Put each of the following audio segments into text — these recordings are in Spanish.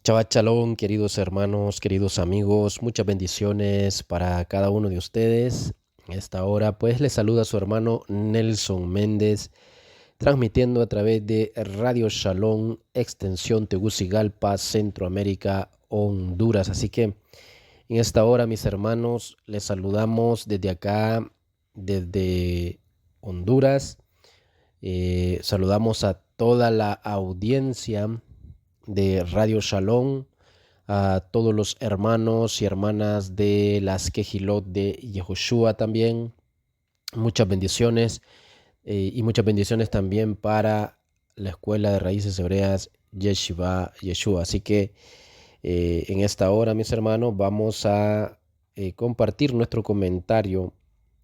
Shabbat Shalom, queridos hermanos, queridos amigos, muchas bendiciones para cada uno de ustedes. En esta hora, pues, les saluda su hermano Nelson Méndez, transmitiendo a través de Radio Shalom, extensión Tegucigalpa, Centroamérica, Honduras. Así que en esta hora, mis hermanos, les saludamos desde acá, desde Honduras. Saludamos a toda la audiencia de Radio Shalom, a todos los hermanos y hermanas de las Quejilot de Yehoshua también. Muchas bendiciones y muchas bendiciones también para la Escuela de Raíces Hebreas Yeshiva Yeshua. Así que en esta hora, mis hermanos, vamos a compartir nuestro comentario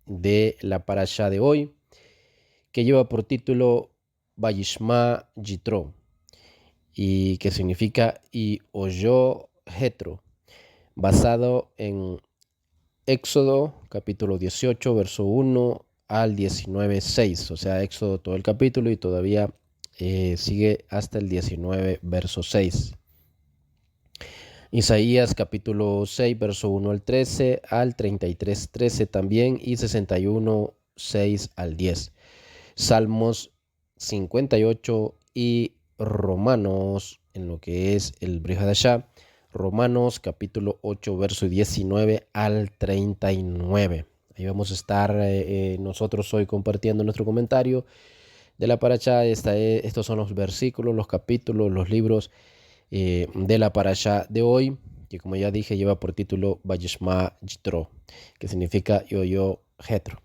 de la parashá de hoy, que lleva por título Vayishma Yitro, y que significa y oyó Jetro, basado en Éxodo capítulo 18, verso 1 al 19, 6. O sea, Éxodo todo el capítulo y todavía sigue hasta el 19, verso 6. Isaías capítulo 6, verso 1 al 13, al 33, 13 también, y 61, 6 al 10. Salmos 58 y Romanos, en lo que es el Brit Hadashah, Romanos capítulo 8, verso 19 al 39. Ahí vamos a estar nosotros hoy compartiendo nuestro comentario de la parashá. Estos son los versículos, los capítulos, los libros de la parashá de hoy, que como ya dije lleva por título Vayishma Yitro, que significa y oyó Jetro.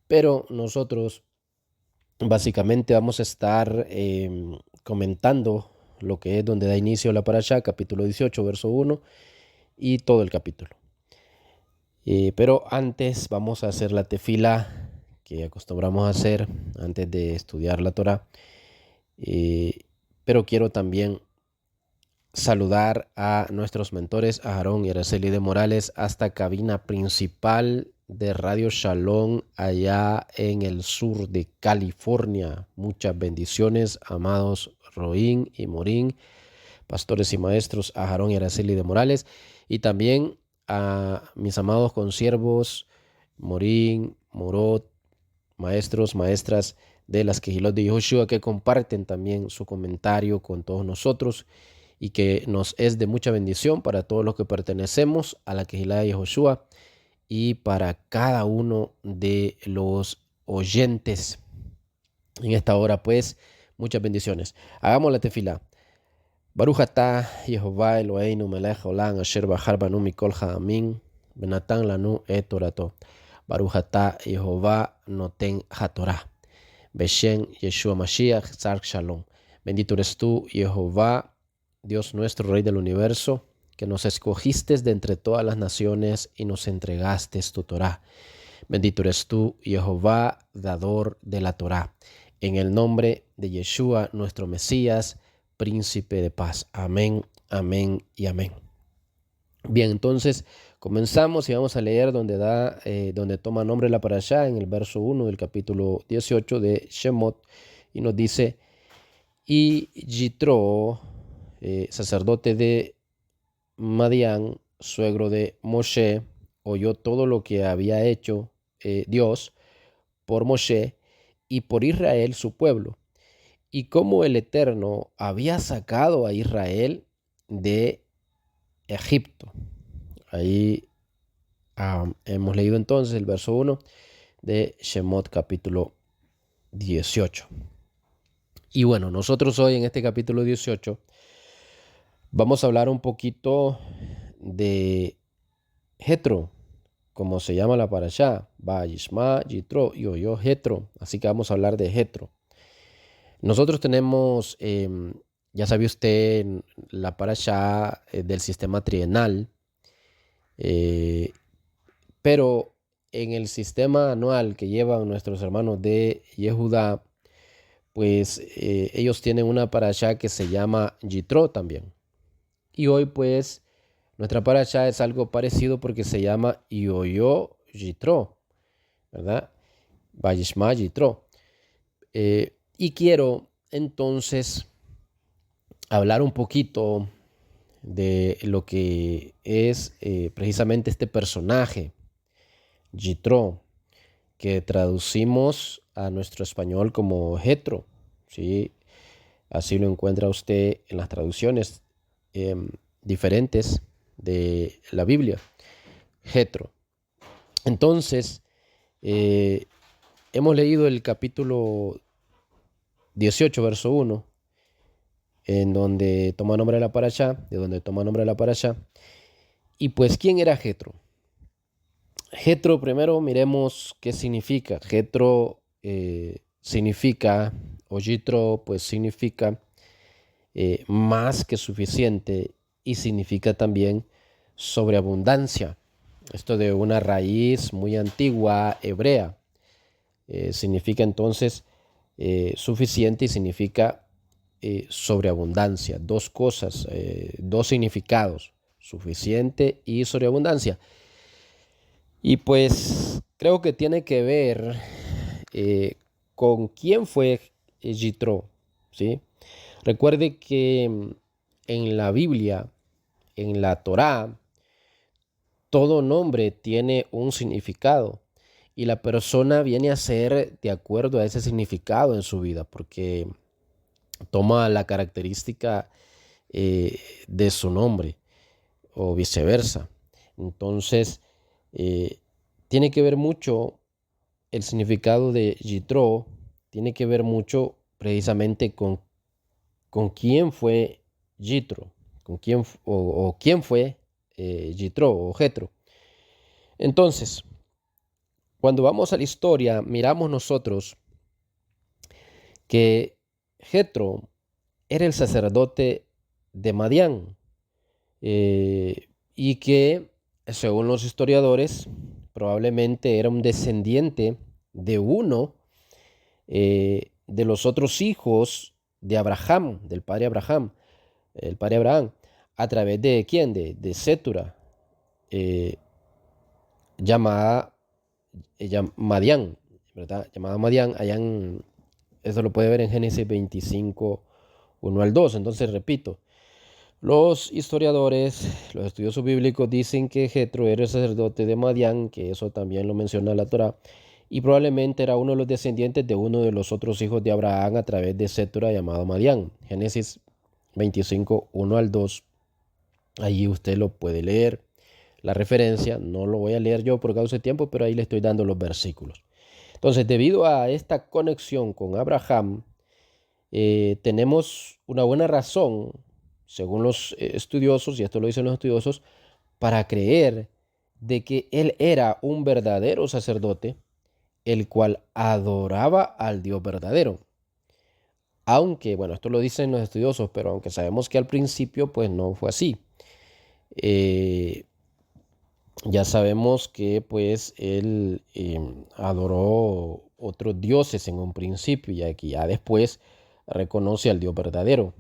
Pero nosotros básicamente vamos a estar comentando lo que es donde da inicio la parashá, capítulo 18, verso 1, y todo el capítulo. Pero antes vamos a hacer la tefila que acostumbramos a hacer antes de estudiar la Torah. Pero quiero también saludar a nuestros mentores, a Aarón y Araceli de Morales, hasta cabina principal de Radio Shalom allá en el sur de California. Muchas bendiciones, amados Roín y Morín, pastores y maestros, a Aarón y Araceli de Morales, y también a mis amados consiervos Morín, Morot, maestros, maestras de las Quejilot de Yehoshua, que comparten también su comentario con todos nosotros y que nos es de mucha bendición para todos los que pertenecemos a la Quejilá de Yehoshua y para cada uno de los oyentes en esta hora. Pues muchas bendiciones. Hagamos la tefila. Baruch atah Yehová Eloheinu melech olam asher bahar banu mikol ha'amim venatan lanu et torato. Baruch atah Yehová noten hatorah. Beshem Yeshua Mashiach Tzar Shalom. Bendito eres tú, Jehová, Dios nuestro, Rey del universo, que nos escogiste de entre todas las naciones y nos entregaste tu Torah. Bendito eres tú, Jehová, dador de la Torah. En el nombre de Yeshua, nuestro Mesías, príncipe de paz. Amén, amén y amén. Bien, entonces comenzamos y vamos a leer donde toma nombre la parashá en el verso 1 del capítulo 18 de Shemot, y nos dice: y Yitro, sacerdote de Madián, suegro de Moshe, oyó todo lo que había hecho Dios por Moshe y por Israel su pueblo, y cómo el Eterno había sacado a Israel de Egipto. Ahí hemos leído entonces el verso 1 de Shemot capítulo 18. Y bueno, nosotros hoy en este capítulo 18 vamos a hablar un poquito de Jetro, como se llama la parashá, Vayishma Yitro y oyó Jetro. Así que vamos a hablar de Jetro. Nosotros tenemos, ya sabe usted, la parashá del sistema trienal, pero en el sistema anual que llevan nuestros hermanos de Yehudá, pues ellos tienen una parashá que se llama Yitro también. Y hoy pues nuestra parashá es algo parecido porque se llama y oyó Yitro, ¿verdad? Vayishma Yitro. Y quiero entonces hablar un poquito de lo que es precisamente este personaje, Jitro, que traducimos a nuestro español como Jetro, ¿sí? Así lo encuentra usted en las traducciones diferentes de la Biblia, Jetro. Entonces, eh, hemos leído el capítulo 18, verso 1, en donde toma nombre de la parashá, de donde toma nombre de la parashá. Y pues, ¿quién era Jetro? Jetro, primero miremos qué significa. Jetro significa, o Jitro, pues significa más que suficiente y significa también sobreabundancia. Esto de una raíz muy antigua hebrea. Significa entonces suficiente y significa sobreabundancia. Dos cosas, dos significados, suficiente y sobreabundancia. Y pues creo que tiene que ver con quién fue Jitro, ¿sí? Recuerde que en la Biblia, en la Torá, todo nombre tiene un significado y la persona viene a ser de acuerdo a ese significado en su vida, porque toma la característica de su nombre o viceversa. Entonces, eh, tiene que ver mucho el significado de Jitro, tiene que ver mucho precisamente con quién fue Jitro, con quién o quién fue Jitro o Jetro. Entonces, cuando vamos a la historia, miramos nosotros que Jetro era el sacerdote de Madián y que, según los historiadores, probablemente era un descendiente de uno de los otros hijos de Abraham, del padre Abraham, el padre Abraham, a través de quién, de Sétura, eh, llamada Madián, ¿verdad? Llamada Madián, eso lo puede ver en Génesis 25, 1 al 2. Entonces, repito, los historiadores, los estudiosos bíblicos dicen que Jetro era el sacerdote de Madián, que eso también lo menciona la Torá, y probablemente era uno de los descendientes de uno de los otros hijos de Abraham a través de Sétura llamado Madián. Génesis 25, 1 al 2. Allí usted lo puede leer. La referencia, no lo voy a leer yo por causa de tiempo, pero ahí le estoy dando los versículos. Entonces, debido a esta conexión con Abraham, tenemos una buena razón, según los estudiosos, y esto lo dicen los estudiosos, para creer de que él era un verdadero sacerdote, el cual adoraba al Dios verdadero. Aunque, bueno, esto lo dicen los estudiosos, pero aunque sabemos que al principio pues no fue así. Eh, ya sabemos que pues él adoró otros dioses en un principio y aquí ya después reconoce al Dios verdadero.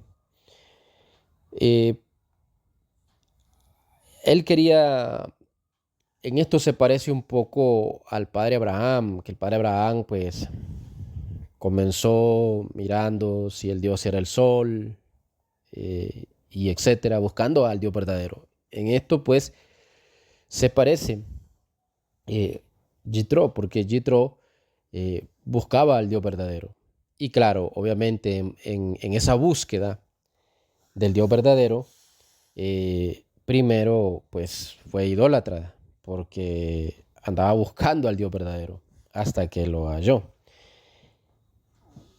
Eh, Él quería, en esto se parece un poco al padre Abraham, que el padre Abraham pues comenzó mirando si el Dios era el sol y etcétera, buscando al Dios verdadero. En esto pues se parece eh, Jitro, porque Jitro buscaba al Dios verdadero. Y claro, obviamente en esa búsqueda del Dios verdadero, primero pues fue idólatra, porque andaba buscando al Dios verdadero hasta que lo halló.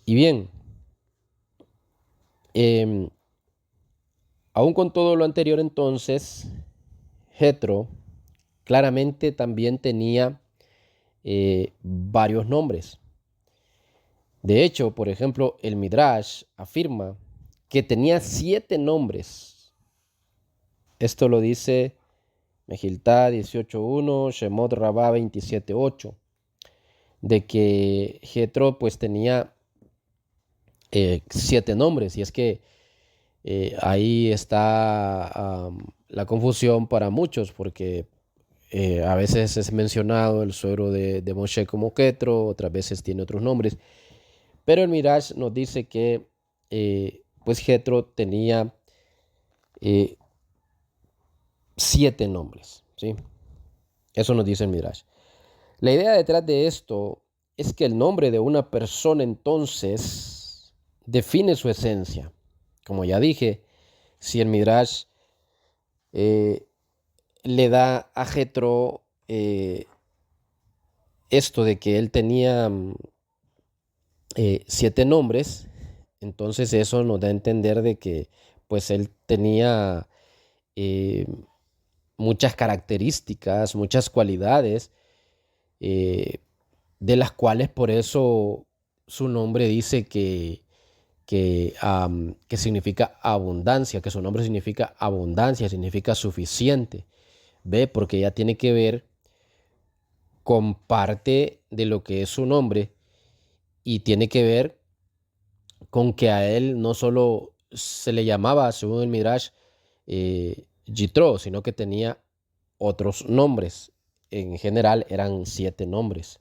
Y bien, eh, aún con todo lo anterior entonces, Jetro claramente también tenía varios nombres. De hecho, por ejemplo, el Midrash afirma que tenía 7 nombres. Esto lo dice Mejiltá 18.1, Shemot Rabá 27.8, de que Jetro pues tenía 7 nombres. Y es que ahí está la confusión para muchos, porque a veces es mencionado el suegro de Moshe como Jetro, otras veces tiene otros nombres. Pero el Midrash nos dice que pues Jetro tenía 7 nombres, ¿sí? Eso nos dice el Midrash. La idea detrás de esto es que el nombre de una persona entonces define su esencia. Como ya dije, si el Midrash eh, le da a Jetro esto de que él tenía 7 nombres, entonces eso nos da a entender de que pues él tenía eh, muchas características, muchas cualidades, eh, de las cuales por eso su nombre dice que significa abundancia, que su nombre significa abundancia, significa suficiente. ¿Ve? Porque ya tiene que ver con parte de lo que es su nombre y tiene que ver con que a él no solo se le llamaba, según el Midrash, Yitro, sino que tenía otros nombres. En general eran 7 nombres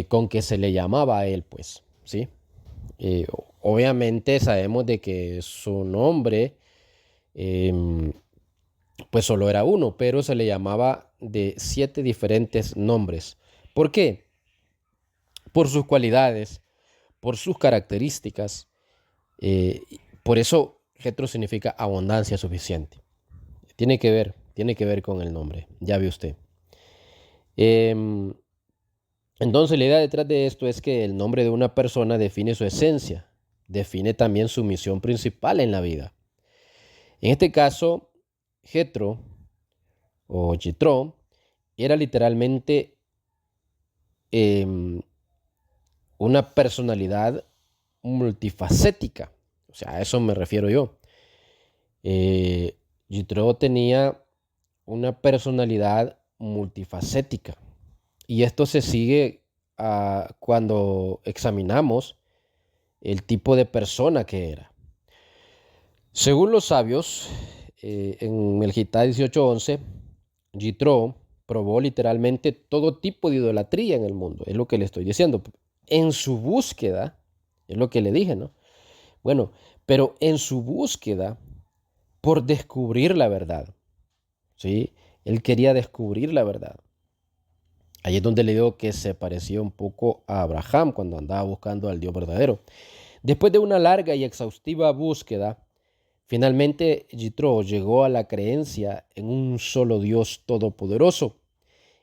con que se le llamaba a él, pues, ¿sí? Obviamente sabemos de que su nombre, em, pues solo era uno, pero se le llamaba de 7 diferentes nombres. ¿Por qué? Por sus cualidades, por sus características. eh, por eso Jetro significa abundancia suficiente. Tiene que ver con el nombre, ya ve usted. Em, entonces la idea detrás de esto es que el nombre de una persona define su esencia, define también su misión principal en la vida. En este caso, Jetro o Jitro era literalmente em, una personalidad multifacética. O sea, a eso me refiero yo. Jitro tenía una personalidad multifacética. Y esto se sigue cuando examinamos el tipo de persona que era. Según los sabios, en el Gitá 18:11, Jitro probó literalmente todo tipo de idolatría en el mundo. Es lo que le estoy diciendo. En su búsqueda, es lo que le dije, ¿no? Bueno, pero en su búsqueda por descubrir la verdad, ¿sí? Él quería descubrir la verdad. Ahí es donde le digo que se parecía un poco a Abraham cuando andaba buscando al Dios verdadero. Después de una larga y exhaustiva búsqueda, finalmente Jitro llegó a la creencia en un solo Dios todopoderoso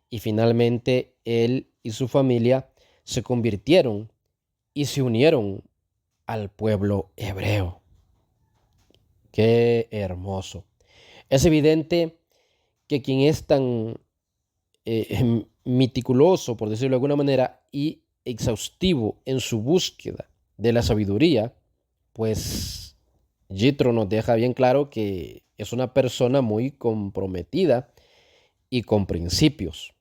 y finalmente él y su familia se convirtieron y se unieron al pueblo hebreo. Qué hermoso. Es evidente que quien es tan meticuloso, por decirlo de alguna manera, y exhaustivo en su búsqueda de la sabiduría, pues Jitro nos deja bien claro que es una persona muy comprometida y con principios.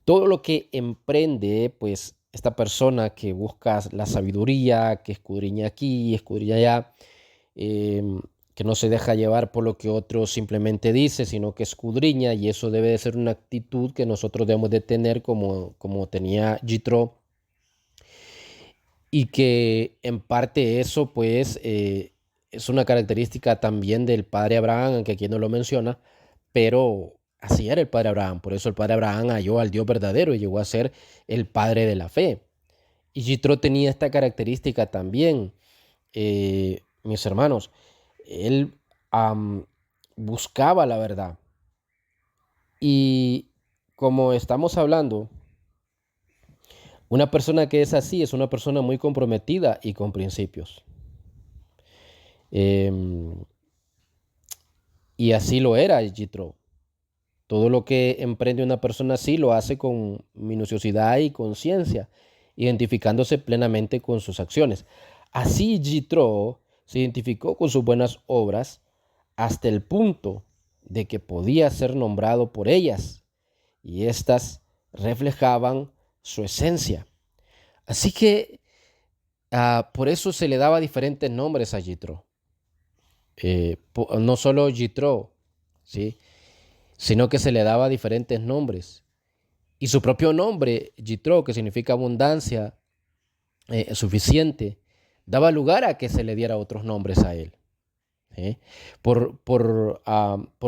Todo lo que emprende, pues esta persona que busca la sabiduría, que escudriña aquí, escudriña allá, eh, que no se deja llevar por lo que otro simplemente dice, sino que escudriña, y eso debe de ser una actitud que nosotros debemos de tener como tenía Jitro, y que en parte eso pues es una característica también del padre Abraham, aunque aquí no lo menciona, pero así era el padre Abraham. Por eso el padre Abraham halló al Dios verdadero y llegó a ser el padre de la fe. Y Jitro tenía esta característica también, mis hermanos. Él buscaba la verdad. Y como estamos hablando, una persona que es así es una persona muy comprometida y con principios. Em, y así lo era Jitro. Todo lo que emprende una persona así lo hace con minuciosidad y conciencia, identificándose plenamente con sus acciones. Así Jitro se identificó con sus buenas obras hasta el punto de que podía ser nombrado por ellas, y éstas reflejaban su esencia. Así que por eso se le daba diferentes nombres a Jitro. No solo Jitro, ¿sí? Sino que se le daba diferentes nombres. Y su propio nombre, Jitro, que significa abundancia, suficiente, daba lugar a que se le diera otros nombres a él. ¿sí? Por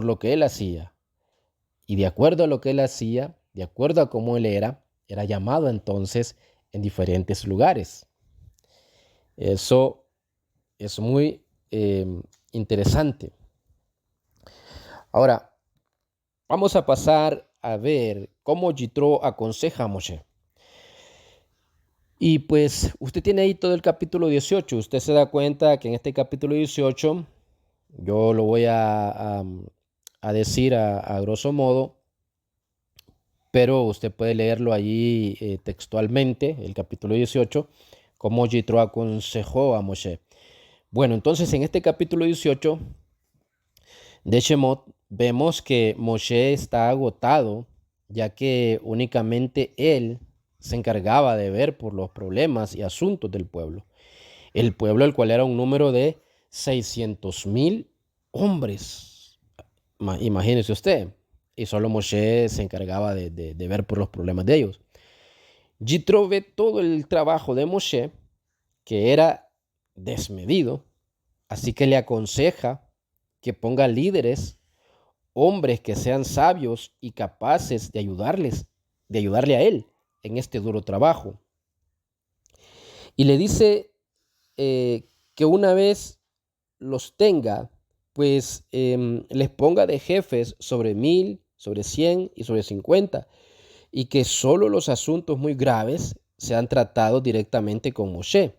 lo que él hacía. Y de acuerdo a lo que él hacía, de acuerdo a cómo él era llamado entonces en diferentes lugares. Eso es muy interesante. Ahora, vamos a pasar a ver cómo Yitro aconseja a Moshe. Y pues usted tiene ahí todo el capítulo 18. Usted se da cuenta que en este capítulo 18, yo lo voy a decir a grosso modo, pero usted puede leerlo allí textualmente, el capítulo 18, cómo Yitro aconsejó a Moshe. Bueno, entonces en este capítulo 18 de Shemot vemos que Moshe está agotado, ya que únicamente él se encargaba de ver por los problemas y asuntos del pueblo. El pueblo, el cual era un número de 600,000 hombres. Imagínese usted. Y solo Moshe se encargaba de ver por los problemas de ellos. Yitro ve todo el trabajo de Moshe, que era desmedido, así que le aconseja que ponga líderes, hombres que sean sabios y capaces de ayudarle a él en este duro trabajo. Y le dice que una vez los tenga, pues les ponga de jefes sobre 1,000, sobre 100 y sobre 50, y que solo los asuntos muy graves sean tratados directamente con Moshe.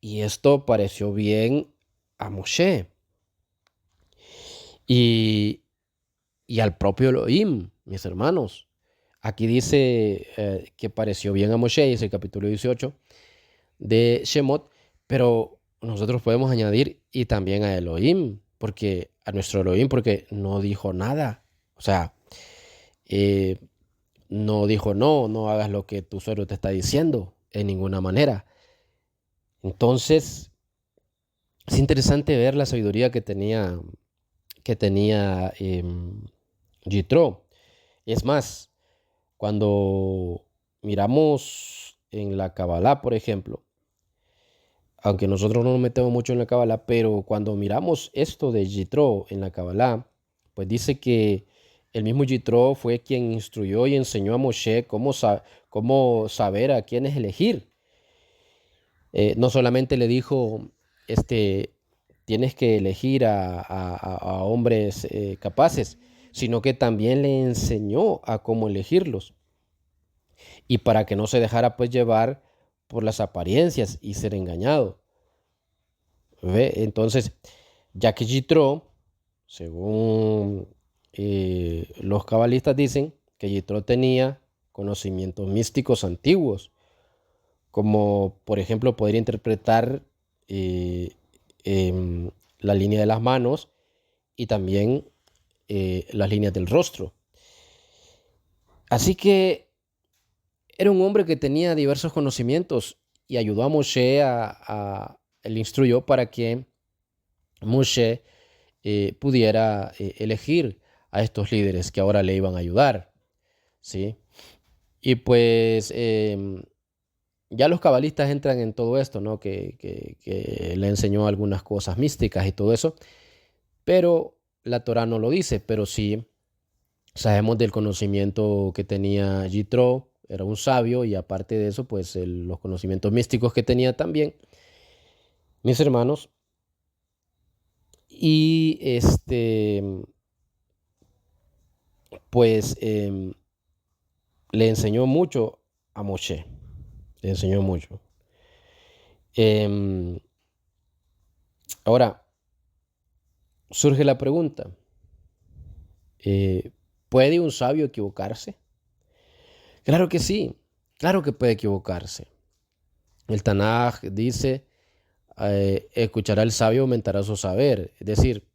Y esto pareció bien a Moshe y, y al propio Elohim, mis hermanos. Aquí dice que pareció bien a Moshe, es el capítulo 18 de Shemot, pero nosotros podemos añadir y también a Elohim, porque a nuestro Elohim, porque no dijo nada. O sea, eh, no dijo no hagas lo que tu suegro te está diciendo en ninguna manera. Entonces, es interesante ver la sabiduría que tenía Yitro. Es más, cuando miramos en la Kabbalah, por ejemplo, aunque nosotros no nos metemos mucho en la Kabbalah, pero cuando miramos esto de Yitro en la Kabbalah, pues dice que el mismo Yitro fue quien instruyó y enseñó a Moshe cómo saber a quiénes elegir. No solamente le dijo, tienes que elegir a hombres capaces, sino que también le enseñó a cómo elegirlos. Y para que no se dejara pues llevar por las apariencias y ser engañado. ¿Ve? Entonces, ya que Yitro, según los cabalistas dicen, que Yitro tenía conocimientos místicos antiguos, como por ejemplo poder interpretar eh, la línea de las manos y también las líneas del rostro. Así que era un hombre que tenía diversos conocimientos y ayudó a Moshe, él instruyó para que Moshe pudiera elegir a estos líderes que ahora le iban a ayudar, ¿sí? Y pues ya los cabalistas entran en todo esto, ¿no? Que le enseñó algunas cosas místicas y todo eso, pero la Torah no lo dice, pero sí sabemos del conocimiento que tenía Yitro, era un sabio, y aparte de eso, pues los conocimientos místicos que tenía también, mis hermanos, y pues le enseñó mucho a Moshe, le enseñó mucho. Em, Ahora, surge la pregunta, ¿puede un sabio equivocarse? Claro que sí, claro que puede equivocarse. El Tanaj dice, escuchará el sabio, aumentará su saber. Es decir,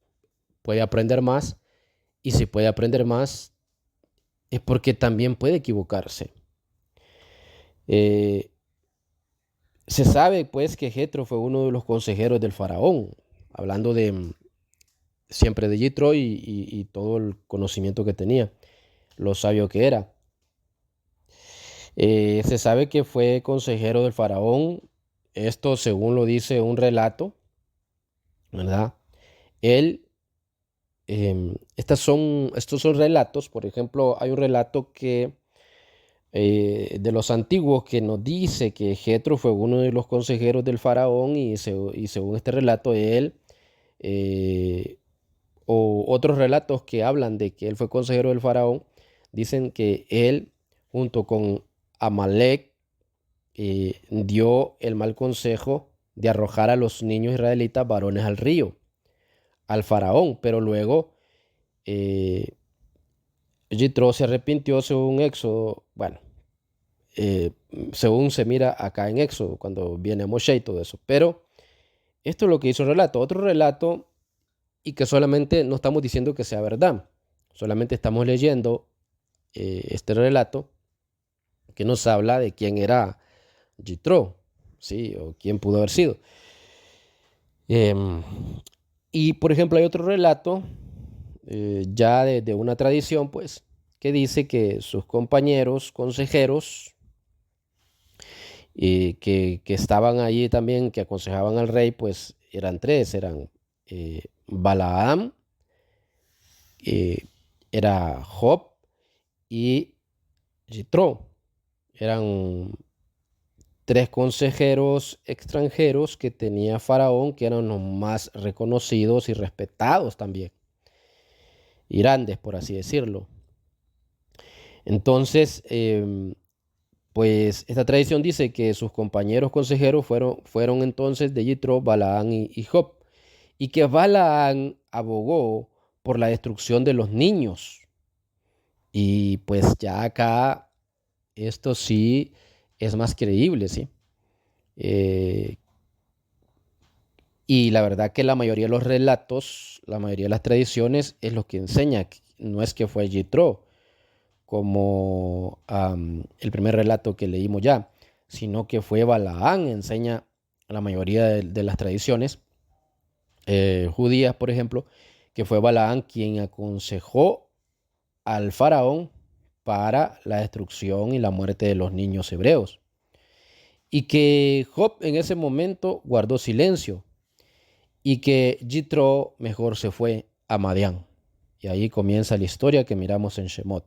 puede aprender más, y si puede aprender más, es porque también puede equivocarse. Eh, Se sabe pues que Jetro fue uno de los consejeros del faraón, hablando siempre de Yitro y todo el conocimiento que tenía, lo sabio que era. Se sabe que fue consejero del faraón, esto según lo dice un relato, ¿verdad? él, estos son relatos. Por ejemplo, hay un relato de los antiguos que nos dice que Jetro fue uno de los consejeros del faraón y según este relato, él, eh, o otros relatos que hablan de que él fue consejero del faraón, dicen que él, junto con Amalek, dio el mal consejo de arrojar a los niños israelitas varones al río, al faraón, pero luego eh, Yitro se arrepintió según Éxodo, bueno, eh, según se mira acá en Éxodo, cuando viene Moshe y todo eso. Pero esto es lo que hizo el relato. Otro relato, y que solamente no estamos diciendo que sea verdad, solamente estamos leyendo este relato que nos habla de quién era Yitro, ¿sí? O quién pudo haber sido. Em, y por ejemplo, hay otro relato, ya de una tradición, pues, que dice que sus compañeros consejeros que estaban allí también, que aconsejaban al rey, pues eran tres, eran Balaam, eh, era Job y Jitro. Eran tres consejeros extranjeros que tenía Faraón, que eran los más reconocidos y respetados también, y grandes, por así decirlo. Entonces, pues esta tradición dice que sus compañeros consejeros fueron entonces de Jitro, Balaán y Job, y que Balaán abogó por la destrucción de los niños. Y pues ya acá esto sí es más creíble, ¿sí? Eh, y la verdad que la mayoría de los relatos, la mayoría de las tradiciones es lo que enseña, no es que fue Jitro, como el primer relato que leímos ya, sino que fue Balaán, enseña la mayoría de las tradiciones judías, por ejemplo, que fue Balaán quien aconsejó al faraón para la destrucción y la muerte de los niños hebreos. Y que Job en ese momento guardó silencio y que Jitro mejor se fue a Madián. Y ahí comienza la historia que miramos en Shemot.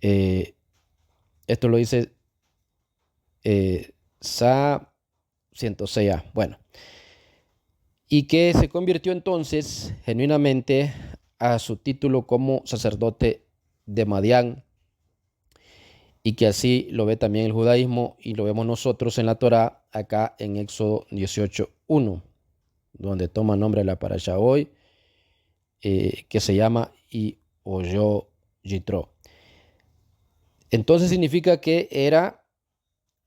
Eh, Esto lo dice Sa 106a. Bueno, y que se convirtió entonces genuinamente a su título como sacerdote de Madián, y que así lo ve también el judaísmo y lo vemos nosotros en la Torá, acá en Éxodo 18:1, donde toma nombre la parasha hoy, que se llama y oyó Yitro. Entonces significa que era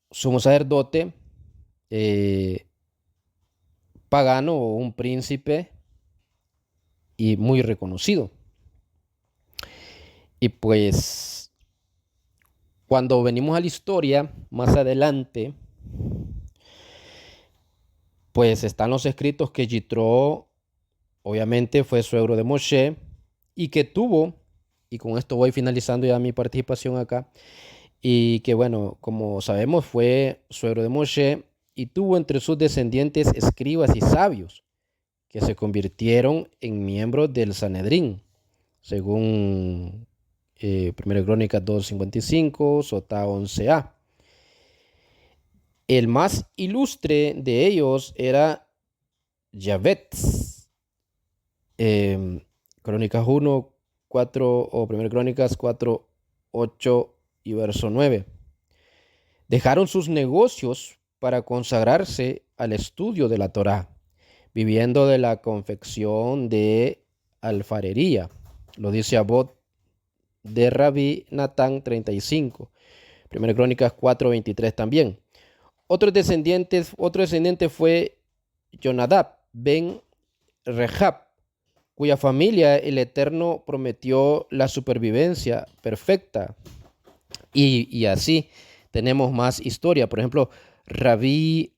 sumo sacerdote pagano o un príncipe y muy reconocido. Y pues cuando venimos a la historia más adelante, pues están los escritos que Yitro obviamente fue suegro de Moshe y que tuvo, y con esto voy finalizando ya mi participación acá, y que bueno, como sabemos fue suegro de Moshe y tuvo entre sus descendientes escribas y sabios que se convirtieron en miembros del Sanedrín, según 1 Crónicas 2:55, Sotá 11a. El más ilustre de ellos era Yavet, Crónicas 1, 4 o 1 Crónicas 4, 8 y verso 9. Dejaron sus negocios para consagrarse al estudio de la Torá, viviendo de la confección de alfarería. Lo dice Abot de Rabí Natán 35. 1 Crónicas 4:23 también. Otro descendiente fue Jonadab ben Rehab, cuya familia el Eterno prometió la supervivencia perfecta. Y así tenemos más historia. Por ejemplo, Rabí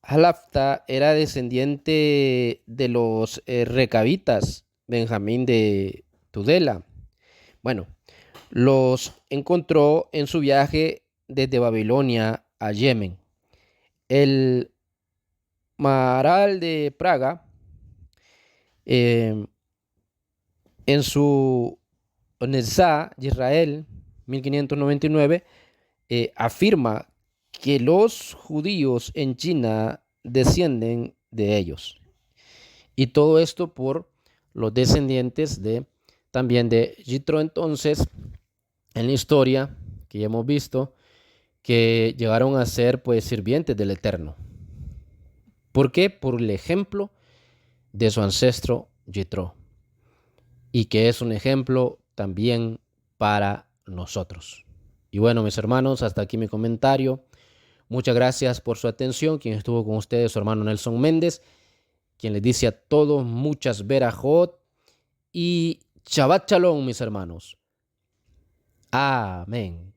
Halafta era descendiente de los recabitas, Benjamín de Tudela. Bueno, los encontró en su viaje desde Babilonia a Yemen. El Maharal de Praga Eh, en su Onezá de Israel, 1599, afirma que los judíos en China descienden de ellos. Y todo esto por los descendientes de también de Yitro. Entonces, en la historia que ya hemos visto, que llegaron a ser pues sirvientes del Eterno. ¿Por qué? Por el ejemplo de su ancestro Yitro. Y que es un ejemplo también para nosotros. Y bueno, mis hermanos, hasta aquí mi comentario. Muchas gracias por su atención. Quien estuvo con ustedes, su hermano Nelson Méndez, quien les dice a todos muchas verajot y Shabbat Shalom, mis hermanos. Amén.